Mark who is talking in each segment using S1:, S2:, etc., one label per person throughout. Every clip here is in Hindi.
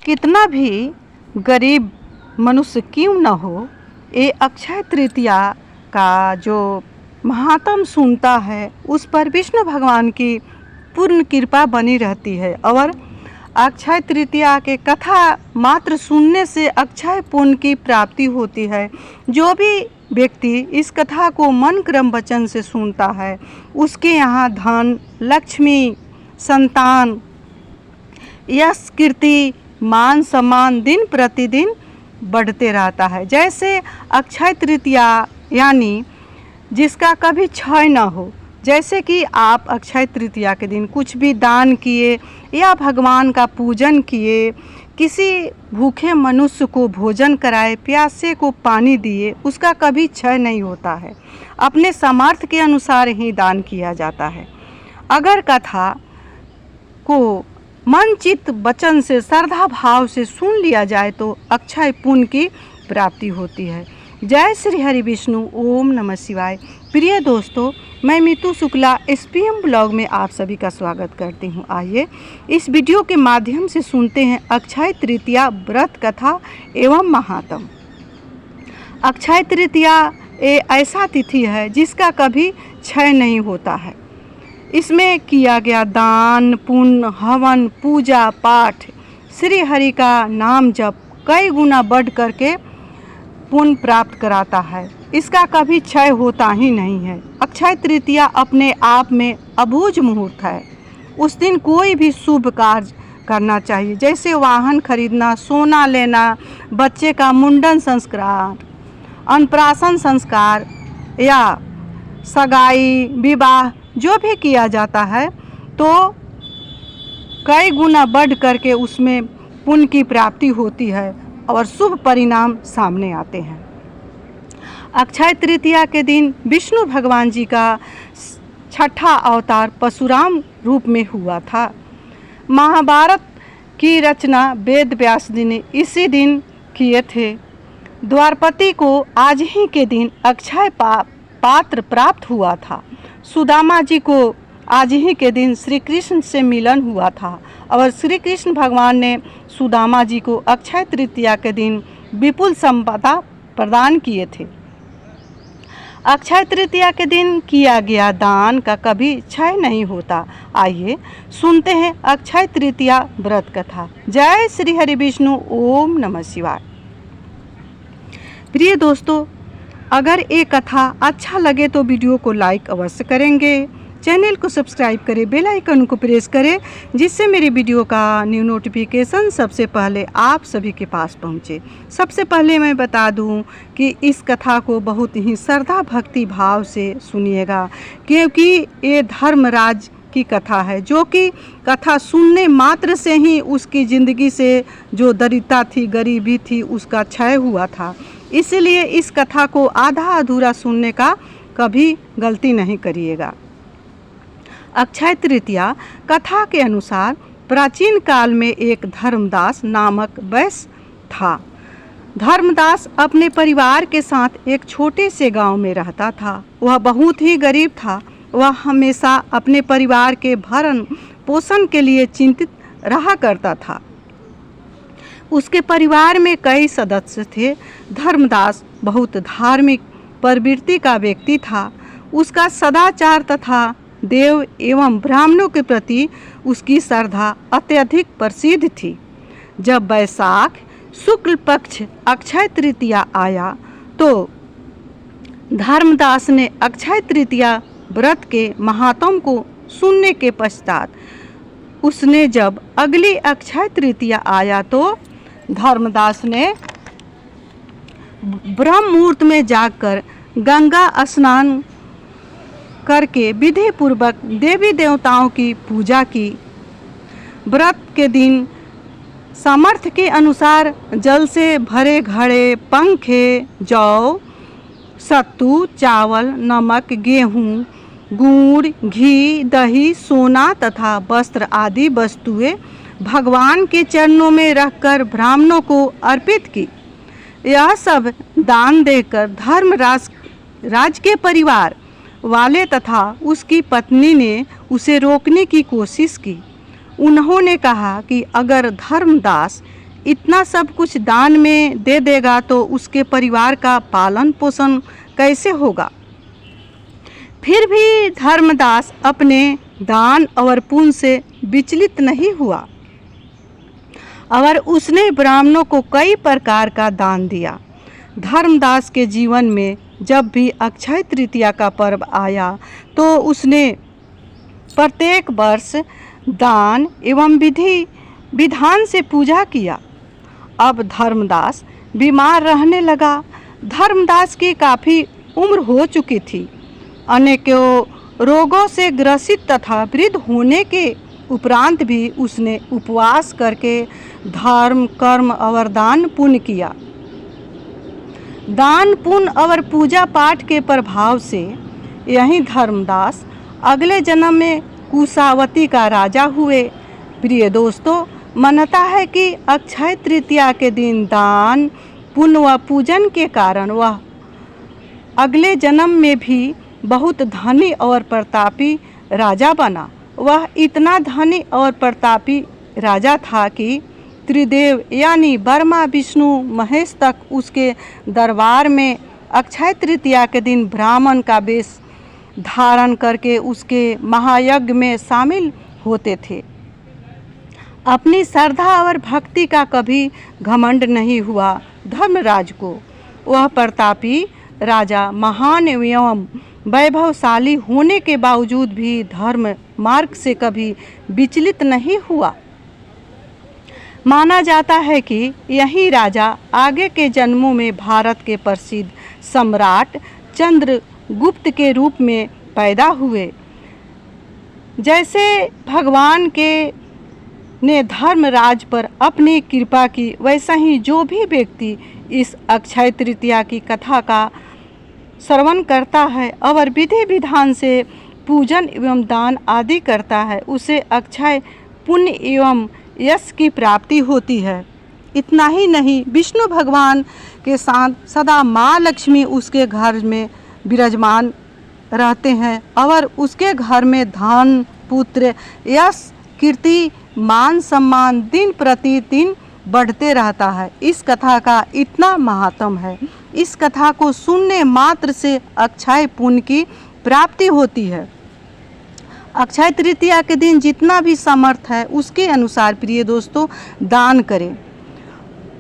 S1: कितना भी गरीब मनुष्य क्यों न हो, ये अक्षय तृतीया का जो महात्म सुनता है उस पर विष्णु भगवान की पूर्ण कृपा बनी रहती है। और अक्षय तृतीया के कथा मात्र सुनने से अक्षय पुण्य की प्राप्ति होती है। जो भी व्यक्ति इस कथा को मन क्रम वचन से सुनता है उसके यहाँ धन, लक्ष्मी, संतान, यश, कीर्ति, मान सम्मान दिन प्रतिदिन बढ़ते रहता है। जैसे अक्षय तृतीया यानी जिसका कभी क्षय न हो। जैसे कि आप अक्षय तृतीया के दिन कुछ भी दान किए या भगवान का पूजन किए, किसी भूखे मनुष्य को भोजन कराए, प्यासे को पानी दिए, उसका कभी क्षय नहीं होता है। अपने सामर्थ्य के अनुसार ही दान किया जाता है। अगर कथा को मन चित्त वचन से श्रद्धा भाव से सुन लिया जाए तो अक्षय पुण्य की प्राप्ति होती है। जय श्री हरि विष्णु, ओम नमः शिवाय। प्रिय दोस्तों, मैं मीतू शुक्ला SPM ब्लॉग में आप सभी का स्वागत करती हूं। आइए इस वीडियो के माध्यम से सुनते हैं अक्षय तृतीया व्रत कथा एवं महात्म। अक्षय तृतीया एक ऐसा तिथि है जिसका कभी क्षय नहीं होता है। इसमें किया गया दान, पुण्य, हवन, पूजा पाठ, श्री हरि का नाम जप कई गुना बढ़ करके पुण्य प्राप्त कराता है। इसका कभी क्षय होता ही नहीं है। अक्षय तृतीया अपने आप में अबूझ मुहूर्त है। उस दिन कोई भी शुभ कार्य करना चाहिए, जैसे वाहन खरीदना, सोना लेना, बच्चे का मुंडन संस्कार, अन्नप्राशन संस्कार या सगाई, विवाह जो भी किया जाता है तो कई गुना बढ़ करके उसमें पुण्य की प्राप्ति होती है और शुभ परिणाम सामने आते हैं। अक्षय तृतीया के दिन विष्णु भगवान जी का छठा अवतार परशुराम रूप में हुआ था। महाभारत की रचना वेद व्यास जी ने इसी दिन किए थे। द्वारपति को आज ही के दिन अक्षय पात्र प्राप्त हुआ था। सुदामा जी को आज ही के दिन श्री कृष्ण से मिलन हुआ था और श्री कृष्ण भगवान ने सुदामा जी को अक्षय तृतीया के दिन विपुल संपदा प्रदान किए थे। अक्षय तृतीया के दिन किया गया दान का कभी क्षय नहीं होता। आइए सुनते हैं अक्षय तृतीया व्रत कथा। जय श्री हरि विष्णु, ओम नमः शिवाय। प्रिय दोस्तों, अगर ये कथा अच्छा लगे तो वीडियो को लाइक अवश्य करेंगे, चैनल को सब्सक्राइब करें, बेल आइकन को प्रेस करें, जिससे मेरे वीडियो का न्यू नोटिफिकेशन सबसे पहले आप सभी के पास पहुंचे। सबसे पहले मैं बता दूं कि इस कथा को बहुत ही श्रद्धा भक्ति भाव से सुनिएगा, क्योंकि ये धर्मराज की कथा है, जो कि कथा सुनने मात्र से ही उसकी ज़िंदगी से जो दरिद्रता थी, गरीबी थी, उसका क्षय हुआ था। इसलिए इस कथा को आधा अधूरा सुनने का कभी गलती नहीं करिएगा। अक्षय तृतीया कथा के अनुसार प्राचीन काल में एक धर्मदास नामक वैश्य था। धर्मदास अपने परिवार के साथ एक छोटे से गांव में रहता था। वह बहुत ही गरीब था। वह हमेशा अपने परिवार के भरण पोषण के लिए चिंतित रहा करता था। उसके परिवार में कई सदस्य थे। धर्मदास बहुत धार्मिक प्रवृत्ति का व्यक्ति था। उसका सदाचार तथा देव एवं ब्राह्मणों के प्रति उसकी श्रद्धा अत्यधिक प्रसिद्ध थी। जब वैशाख शुक्ल पक्ष अक्षय तृतीया आया तो धर्मदास ने अक्षय तृतीया व्रत के महात्म को सुनने के पश्चात उसने जब अगली अक्षय तृतीया आया तो धर्मदास ने ब्रह्म मुहूर्त में जाकर गंगा स्नान करके विधि पूर्वक देवी देवताओं की पूजा की। व्रत के दिन सामर्थ्य के अनुसार जल से भरे घड़े, पंखे, जौ, सत्तू, चावल, नमक, गेहूँ, गुड़, घी, दही, सोना तथा वस्त्र आदि वस्तुएं भगवान के चरणों में रखकर ब्राह्मणों को अर्पित की। यह सब दान देकर धर्मराज के परिवार वाले तथा उसकी पत्नी ने उसे रोकने की कोशिश की। उन्होंने कहा कि अगर धर्मदास इतना सब कुछ दान में दे देगा तो उसके परिवार का पालन पोषण कैसे होगा। फिर भी धर्मदास अपने दान और पुण्य से विचलित नहीं हुआ और उसने ब्राह्मणों को कई प्रकार का दान दिया। धर्मदास के जीवन में जब भी अक्षय तृतीया का पर्व आया तो उसने प्रत्येक वर्ष दान एवं विधि विधान से पूजा किया। अब धर्मदास बीमार रहने लगा। धर्मदास की काफ़ी उम्र हो चुकी थी। अनेकों रोगों से ग्रसित तथा वृद्ध होने के उपरांत भी उसने उपवास करके धर्म कर्म और दान पुण्य किया। दान पुण्य और पूजा पाठ के प्रभाव से यही धर्मदास अगले जन्म में कुशावती का राजा हुए। प्रिय दोस्तों, मान्यता है कि अक्षय तृतीया के दिन दान पुण्य व पूजन के कारण वह अगले जन्म में भी बहुत धनी और प्रतापी राजा बना। वह इतना धनी और प्रतापी राजा था कि त्रिदेव यानी ब्रह्मा विष्णु महेश तक उसके दरबार में अक्षय तृतीया के दिन ब्राह्मण का वेश धारण करके उसके महायज्ञ में शामिल होते थे। अपनी श्रद्धा और भक्ति का कभी घमंड नहीं हुआ धर्मराज को। वह प्रतापी राजा महान एवं वैभवशाली होने के बावजूद भी धर्म मार्ग से कभी विचलित नहीं हुआ। माना जाता है कि यही राजा आगे के जन्मों में भारत के प्रसिद्ध सम्राट चंद्रगुप्त के रूप में पैदा हुए। जैसे भगवान के ने धर्मराज पर अपनी कृपा की, वैसा ही जो भी व्यक्ति इस अक्षय तृतीया की कथा का श्रवण करता है और विधि विधान से पूजन एवं दान आदि करता है, उसे अक्षय पुण्य एवं यश की प्राप्ति होती है। इतना ही नहीं, विष्णु भगवान के साथ सदा माँ लक्ष्मी उसके घर में विराजमान रहते हैं और उसके घर में धन पुत्र यश कीर्ति मान सम्मान दिन प्रतिदिन बढ़ते रहता है। इस कथा का इतना महात्म है। इस कथा को सुनने मात्र से अक्षय पुण्य की प्राप्ति होती है। अक्षय तृतीया के दिन जितना भी समर्थ है उसके अनुसार प्रिय दोस्तों दान करें।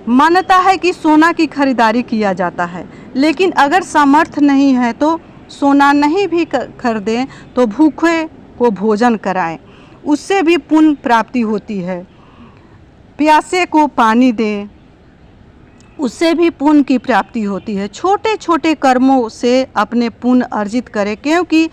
S1: मान्यता है कि सोना की खरीदारी किया जाता है, लेकिन अगर समर्थ नहीं है तो सोना नहीं भी खरीदें तो भूखे को भोजन कराएं, उससे भी पुण्य प्राप्ति होती है। प्यासे को पानी दें, उससे भी पुण्य की प्राप्ति होती है। छोटे छोटे कर्मों से अपने पुण्य अर्जित करें, क्योंकि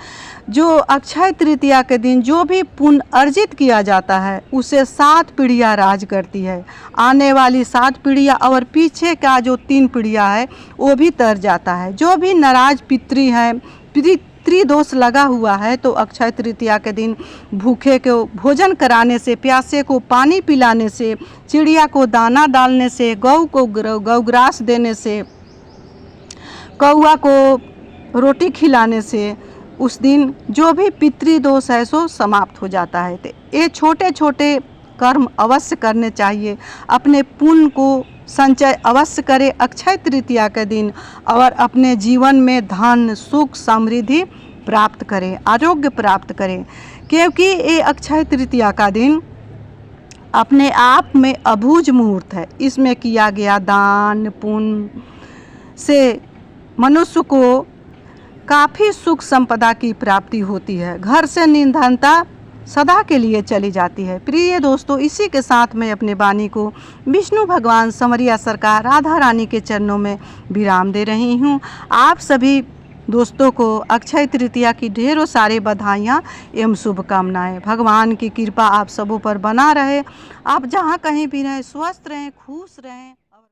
S1: जो अक्षय तृतीया के दिन जो भी पुण्य अर्जित किया जाता है उसे 7 पीढ़ियाँ राज करती है। आने वाली 7 पीढ़ियाँ और पीछे का जो 3 पीढ़ियाँ है वो भी तर जाता है। जो भी नाराज पितृ हैं, पितृदोष लगा हुआ है, तो अक्षय तृतीया के दिन भूखे को भोजन कराने से, प्यासे को पानी पिलाने से, चिड़िया को दाना डालने से, गौ को गौग्रास देने से, कौआ को रोटी खिलाने से उस दिन जो भी पितृदोष है सो समाप्त हो जाता है। तो ये छोटे छोटे कर्म अवश्य करने चाहिए। अपने पुण्य को संचय अवश्य करें अक्षय तृतीया के दिन और अपने जीवन में धन सुख समृद्धि प्राप्त करें, आरोग्य प्राप्त करें, क्योंकि ये अक्षय तृतीया का दिन अपने आप में अबूझ मुहूर्त है। इसमें किया गया दान पुण्य से मनुष्य को काफ़ी सुख संपदा की प्राप्ति होती है। घर से निर्धनता सदा के लिए चली जाती है। प्रिय दोस्तों, इसी के साथ मैं अपने वाणी को विष्णु भगवान संवरिया सरकार राधा रानी के चरणों में विराम दे रही हूँ। आप सभी दोस्तों को अक्षय तृतीया की ढेरों सारी बधाइयाँ एवं शुभकामनाएं। भगवान की कृपा आप सबों पर बना रहे। आप जहाँ कहीं भी रहें, स्वस्थ रहें, खुश रहें।